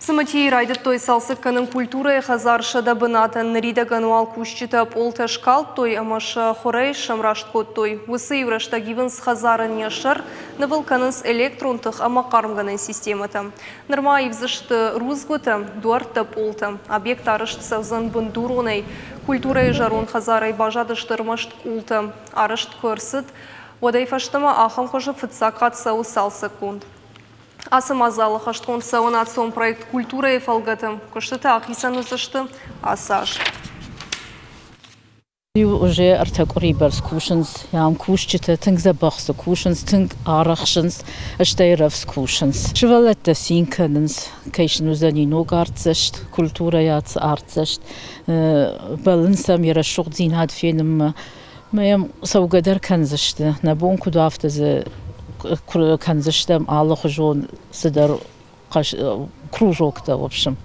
Самотей райдет той салсыкканын культуры хазаршада бынатын рида гануал кущитап олташкал той амаш хорей шамраштко той. Высы еврашта гивенс хазарын яшар навылканынс электронтых амакармганын системата. Нырма евзышты рузгота дуартап олта. Объект арышт савзан бандуронай. Культура жарун хазарай бажадыштырмашт улта. Арышт көрсыт. Водайфаштама ахам хожа фыцакат сау салсыкунд. Асамазалы хаштон сауанацион проект культура и фалгатым. Коштата ахисан узашты асаж. Уже артакурибер скушенс, ям кушчите, тинг забахс кушенс, тинг арахшенс, штейров скушенс. Швалетта синкенс, кейшн узани ногарцешт, культура яц арцешт, балансам яра шугдзин хад фенем, маям саугадер канзеште, набон кудафте зе канзештем аллах жон сидар кружок-то, в общем.